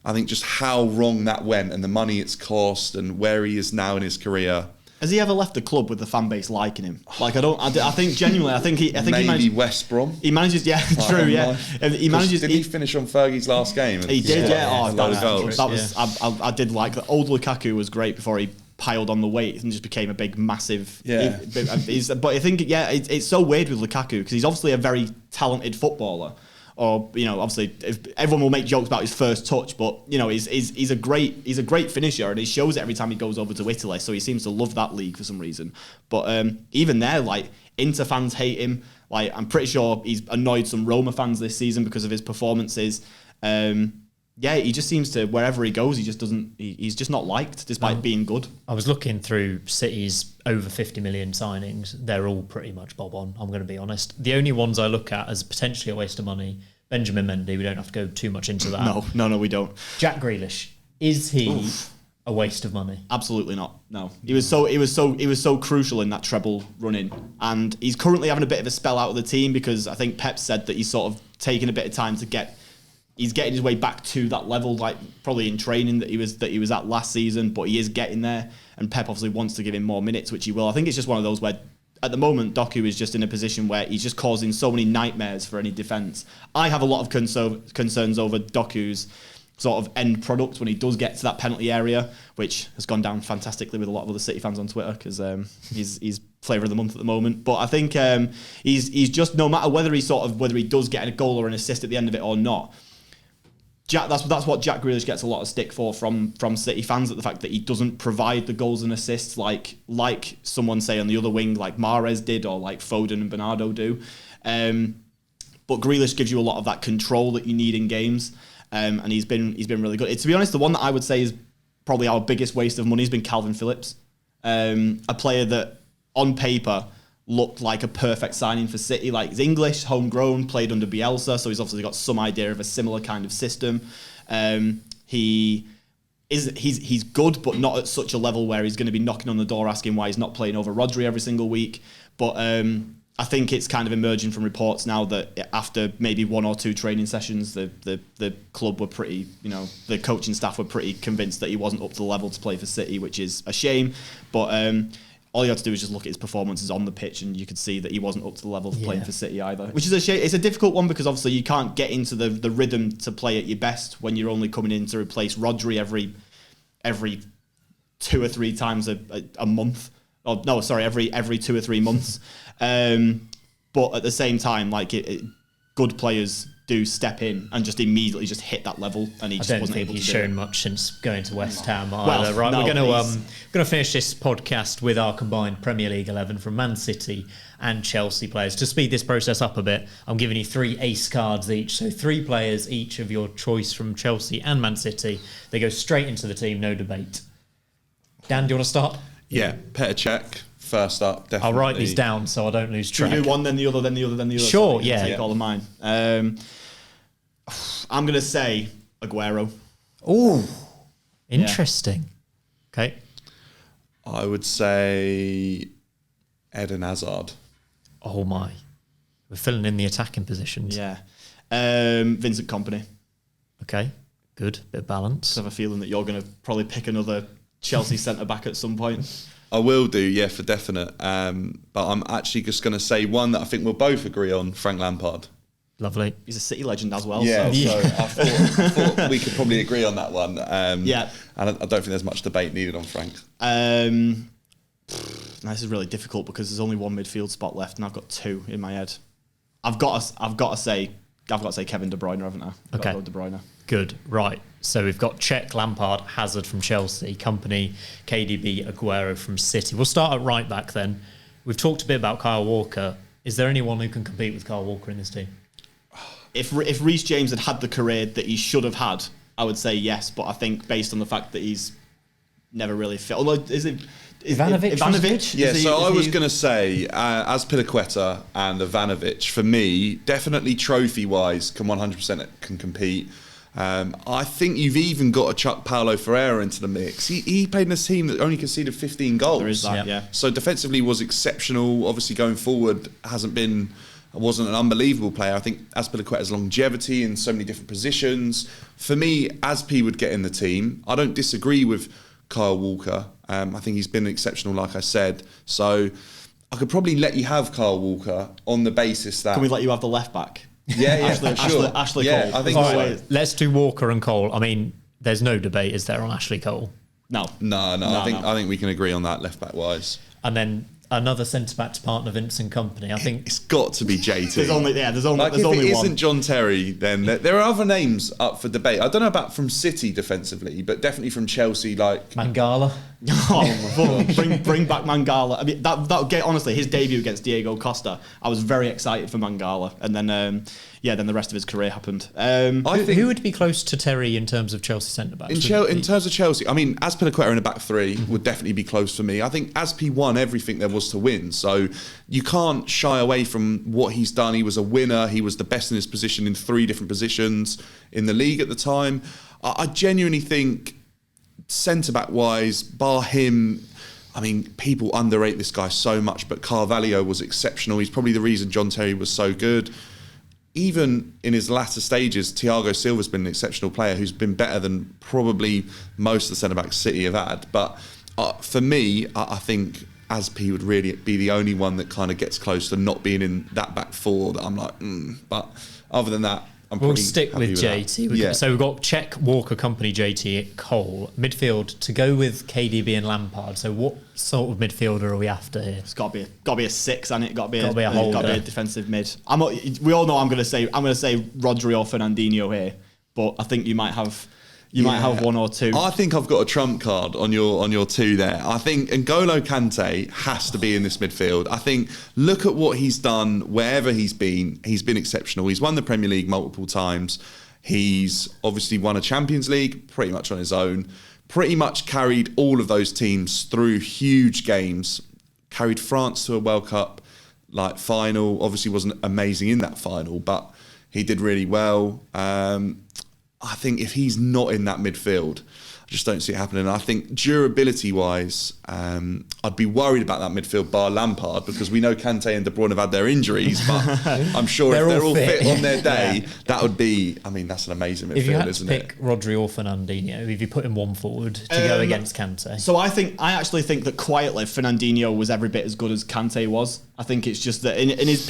I think just how wrong that went and the money it's cost and where he is now in his career. Has he ever left the club with the fan base liking him? Like, I think genuinely, I think he maybe West Brom. He manages, true, yeah. He manages. Did he finish on Fergie's last game? He did, yeah. That was. Yeah. I did like the old Lukaku was great before he piled on the weight and just became a big, massive. Yeah. But I think, it's so weird with Lukaku because he's obviously a very talented footballer. Or obviously, everyone will make jokes about his first touch, but he's a great finisher, and he shows it every time he goes over to Italy. So he seems to love that league for some reason. But even there, like Inter fans hate him. Like I'm pretty sure he's annoyed some Roma fans this season because of his performances. He just seems to, wherever he goes, he's just not liked despite being good. I was looking through City's over 50 million signings. They're all pretty much bob on, I'm going to be honest. The only ones I look at as potentially a waste of money, Benjamin Mendy, we don't have to go too much into that. No, we don't. Jack Grealish, is he a waste of money? Absolutely not. No. He was so crucial in that treble run-in. And he's currently having a bit of a spell out of the team because I think Pep said that he's sort of taking a bit of time to he's getting his way back to that level, like probably in training that he was at last season, but he is getting there. And Pep obviously wants to give him more minutes, which he will. I think it's just one of those where, at the moment, Doku is just in a position where he's just causing so many nightmares for any defence. I have a lot of concerns over Doku's sort of end product when he does get to that penalty area, which has gone down fantastically with a lot of other City fans on Twitter because he's flavour of the month at the moment. But I think he's just, no matter whether he does get a goal or an assist at the end of it or not, that's what Jack Grealish gets a lot of stick for from City fans, at the fact that he doesn't provide the goals and assists like someone say on the other wing, like Mahrez did, or like Foden and Bernardo do. But Grealish gives you a lot of that control that you need in games, and he's been really good. To be honest, the one that I would say is probably our biggest waste of money has been Calvin Phillips, a player that on paper looked like a perfect signing for City. Like, he's English, homegrown, played under Bielsa, so he's obviously got some idea of a similar kind of system. He's good, but not at such a level where he's going to be knocking on the door asking why he's not playing over Rodri every single week. But I think it's kind of emerging from reports now that after maybe one or two training sessions, the club were pretty, the coaching staff were pretty convinced that he wasn't up to the level to play for City, which is a shame. But all you have to do is just look at his performances on the pitch, and you could see that he wasn't up to the level of playing for City either, which is a shame. It's a difficult one because obviously you can't get into the rhythm to play at your best when you're only coming in to replace Rodri every 2 or 3 times a month. Oh no, sorry, every 2 or 3 months. But at the same time, good players do step in and just immediately just hit that level, and he just wasn't able to do it. He's shown much since going to West Ham either. Right, we're going to finish this podcast with our combined Premier League 11 from Man City and Chelsea players. To speed this process up a bit, I'm giving you 3 ace cards each, so 3 players each of your choice from Chelsea and Man City. They go straight into the team, no debate. Dan, do you want to start? Yeah, Petr Cech, first up, definitely. I'll write these down so I don't lose Should track. we do one, then the other, then the other, then the other? Sure, So yeah. Take all of mine. I'm going to say Aguero. Oh, interesting. Okay. I would say Eden Hazard. Oh my. We're filling in the attacking positions. Yeah. Vincent Kompany. Okay. Good. Bit of balance. I have a feeling that you're going to probably pick another Chelsea centre-back at some point. I will do, yeah, for definite. But I'm actually just going to say one that I think we'll both agree on, Frank Lampard. Lovely. He's a City legend as well. Yeah, So. so I thought we could probably agree on that one. Yeah. And I don't think there's much debate needed on Frank. This is really difficult because there's only one midfield spot left, and I've got two in my head. I've got to say Kevin De Bruyne, haven't I? I've got to go De Bruyne. Good. Right. So we've got Cech, Lampard, Hazard from Chelsea, Company, KDB, Aguero from City. We'll start at right back then. We've talked a bit about Kyle Walker. Is there anyone who can compete with Kyle Walker in this team? If Reece James had the career that he should have had, I would say yes. But I think based on the fact that he's never really fit. Although Ivanovic? Yeah, so I was going to say, Azpilicueta and Ivanovic, for me, definitely trophy-wise, can 100% can compete. I think you've even got to chuck Paulo Ferreira into the mix. He played in a team that only conceded 15 goals. There is that, yeah. So defensively was exceptional. Obviously going forward wasn't an unbelievable player. I think Azpilicueta's longevity in so many different positions. For me, Azpi would get in the team. I don't disagree with Kyle Walker. I think he's been exceptional, like I said. So I could probably let you have Kyle Walker on the basis that... Can we let you have the left back? Yeah, sure. Ashley yeah, Cole. I think All so. right, let's do Walker and Cole. I mean, there's no debate, is there, on Ashley Cole? No. I think we can agree on that left back wise. And then another centre-back to partner Vincent Kompany. I think It's got to be JT. There's only Like there's if only it one. isn't John Terry, then there are other names up for debate. I don't know about from City defensively, but definitely from Chelsea. Like Mangala. Bring back Mangala. I mean, that game, honestly, his debut against Diego Costa, I was very excited for Mangala, and then then the rest of his career happened. I think Who would be close to Terry in terms of Chelsea centre-backs? in terms of Chelsea, I mean, Azpilicueta in a back three would definitely be close for me. I think Azpi won everything there was to win, so you can't shy away from what he's done. He was a winner. He was the best in his position in 3 different positions in the league at the time. I genuinely think centre-back wise, bar him, I mean, people underrate this guy so much, but Carvalho was exceptional. He's probably the reason John Terry was so good. Even in his latter stages, Thiago Silva's been an exceptional player who's been better than probably most of the centre-backs City have had. But for me, I think Azpi would really be the only one that kind of gets close to not being in that back four that I'm like, But other than that, We'll stick with JT. So we've got Cech, Walker, Company, JT, Cole. Midfield, to go with KDB and Lampard. So what sort of midfielder are we after here? It's got to be a 6, and it got to be a holder. Got to be a defensive mid. We all know I'm going to say Rodri or Fernandinho here, but I think you might have one or two. I think I've got a trump card on your 2 there. I think N'Golo Kante has to be in this midfield. I think look at what he's done wherever he's been exceptional. He's won the Premier League multiple times. He's obviously won a Champions League pretty much on his own. Pretty much carried all of those teams through huge games. Carried France to a World Cup final. Obviously wasn't amazing in that final, but he did really well. I think if he's not in that midfield, I just don't see it happening. I think durability-wise, I'd be worried about that midfield bar Lampard because we know Kante and De Bruyne have had their injuries, but I'm sure if they're all fit on their day, that would be, I mean, that's an amazing midfield, if you had isn't to it? pick Rodri or Fernandinho, if you put him one forward to go against Kante. So I actually think that quietly Fernandinho was every bit as good as Kante was. I think it's just that in his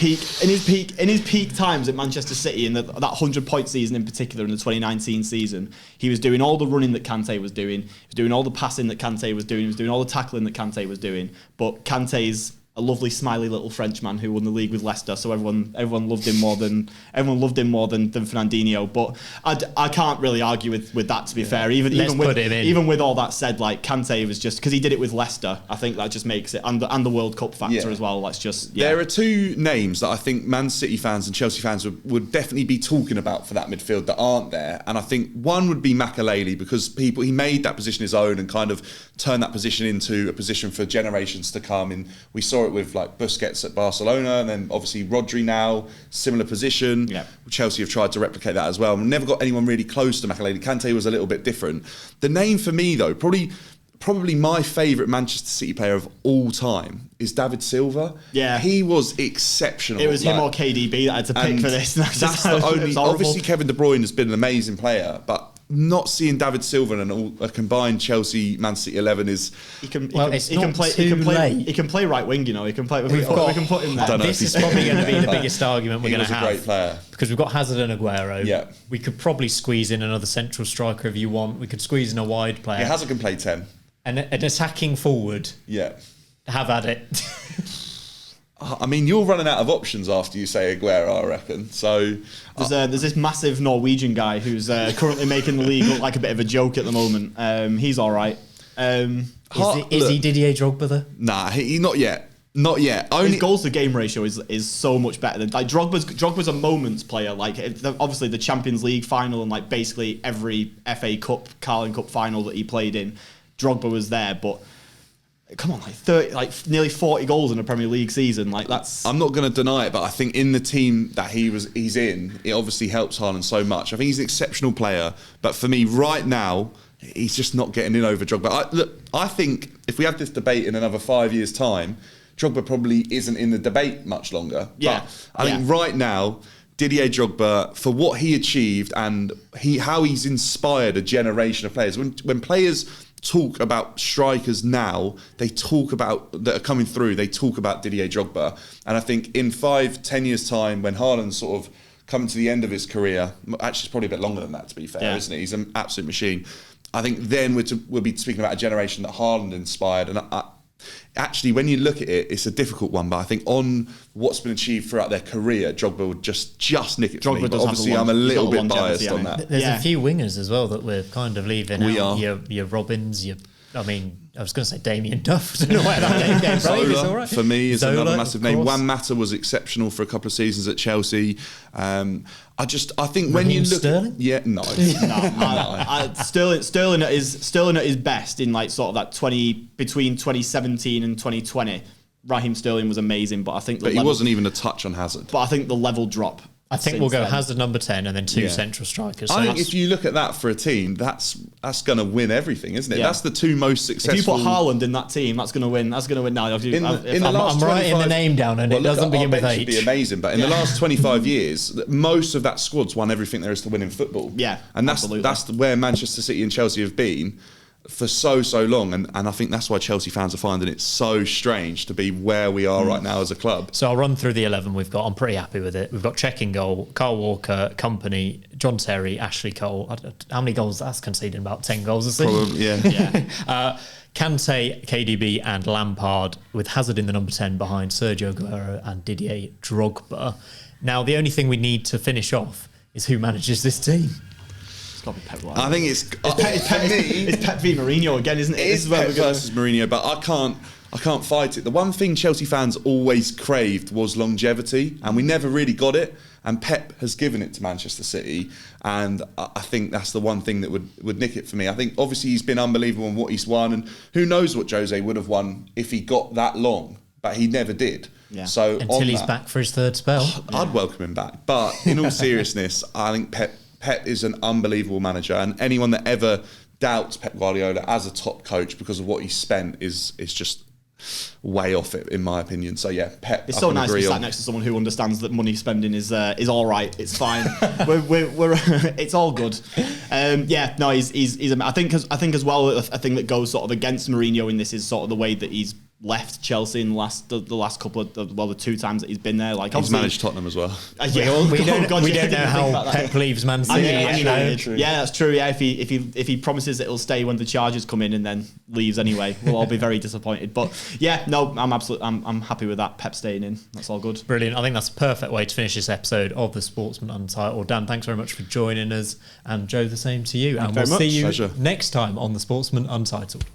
peak times at Manchester City, in that 100-point season in particular, in the 2019 season, he was doing all the running that Kante was doing. He was doing all the passing that Kante was doing. He was doing all the tackling that Kante was doing. But Kante's a lovely smiley little Frenchman who won the league with Leicester, so everyone loved him more than Fernandinho. But I can't really argue with that, to be fair. Even with all that said, like Kante was just because he did it with Leicester. I think that just makes it, and the World Cup factor as well. Let's just There are two names that I think Man City fans and Chelsea fans would definitely be talking about for that midfield that aren't there, and I think one would be Makelele, because he made that position his own and kind of turned that position into a position for generations to come. And we saw it with like Busquets at Barcelona, and then obviously Rodri now, similar position. Yeah. Chelsea have tried to replicate that as well. We've never got anyone really close to Makelele. Kante was a little bit different. The name for me though, probably my favourite Manchester City player of all time is David Silva. Yeah. He was exceptional. It was him or KDB that I had to pick for this. That's the only. Obviously, Kevin De Bruyne has been an amazing player, but not seeing David Silva and a combined Chelsea Man City 11 is. He can play right wing. You know, he can play. We can put him there. This is probably going to be the biggest argument we're going to have. He was a great player because we've got Hazard and Aguero. Yeah. We could probably squeeze in another central striker if you want. We could squeeze in a wide player. Yeah, Hazard can play 10. And an attacking forward. Yeah. Have at it. I mean, you're running out of options after you say Aguero, I reckon. So there's this massive Norwegian guy who's currently making the league look like a bit of a joke at the moment. He's all right. Is he Didier Drogba though? Nah, he not yet. Not yet. His goals to game ratio is so much better than like Drogba's a moments player. Like obviously the Champions League final and like basically every FA Cup, Carling Cup final that he played in, Drogba was there. But come on, nearly 40 goals in a Premier League season. Like that's. I'm not going to deny it, but I think in the team that he's in, it obviously helps Haaland so much. I think he's an exceptional player, but for me right now, he's just not getting in over Drogba. I think if we have this debate in another 5 years' time, Drogba probably isn't in the debate much longer. Yeah, but I think right now, Didier Drogba, for what he achieved and how he's inspired a generation of players. When players talk about strikers now, they talk about that are coming through. They talk about Didier Drogba, and I think in 5-10 years' time, when Haaland's sort of coming to the end of his career, actually it's probably a bit longer than that, to be fair, isn't it? He's an absolute machine. I think then we'll be speaking about a generation that Haaland inspired, and actually, when you look at it, it's a difficult one, but I think on what's been achieved throughout their career, Drogba would just nick it for me. But obviously, I'm a little bit biased on that. There's a few wingers as well that we're kind of leaving out. Are. Your Robbins, I was going to say Damien Duff. I don't know where that came from. It's all right. For me, is Zola, another massive name. Juan Mata was exceptional for a couple of seasons at Chelsea. I think when you look, Sterling? Sterling at his best in like sort of that between 2017 and 2020. Raheem Sterling was amazing, but I think he wasn't even a touch on Hazard. But I think the level drop. I think we'll go Hazard number 10 and then two central strikers. So I think if you look at that for a team, that's going to win everything, isn't it? Yeah. That's the two most successful. If you put Haaland in that team, that's going to win. That's going to win now. I'm writing the name down and it doesn't begin with H. Should be amazing, but in the last 25 years, most of that squad's won everything there is to win in football. Yeah, and that's where Manchester City and Chelsea have been for so long, and I think that's why Chelsea fans are finding it so strange to be where we are right now as a club. So I'll run through the 11 we've got. I'm pretty happy with it. We've got Cech in goal, Kyle Walker, Company, John Terry, Ashley Cole. How many goals? That's conceding about 10 goals a season. Yeah. Kante, KDB and Lampard, with Hazard in the number 10 behind Sergio Aguero and Didier Drogba. Now, the only thing we need to finish off is who manages this team. Got to be Pep Guardiola. I think it's Pep v Mourinho again, isn't it? It is Pep versus Mourinho, but I can't fight it. The one thing Chelsea fans always craved was longevity, and we never really got it. And Pep has given it to Manchester City, and I think that's the one thing that would nick it for me. I think obviously he's been unbelievable in what he's won, and who knows what Jose would have won if he got that long, but he never did. Yeah. So until he's back for his third spell, I'd welcome him back. But in all seriousness, I think Pep is an unbelievable manager, and anyone that ever doubts Pep Guardiola as a top coach because of what he spent is just way off it, in my opinion. So yeah, Pep. It's so nice to be sat next to someone who understands that money spending is all right. It's fine. we're it's all good. He's I think as well a thing that goes sort of against Mourinho in this is sort of the way that he's left Chelsea in the last couple of the 2 times that he's been there. Like he's managed Tottenham as well. We don't know how Pep leaves Man City. Yeah, that's true. Yeah, if he promises that he'll stay when the charges come in and then leaves anyway, we'll all be very disappointed. But yeah, no, I'm happy with that. Pep staying in. That's all good. Brilliant. I think that's a perfect way to finish this episode of the Sportsman Untitled. Dan, thanks very much for joining us, and Joe, the same to you. And we'll see you next time on the Sportsman Untitled.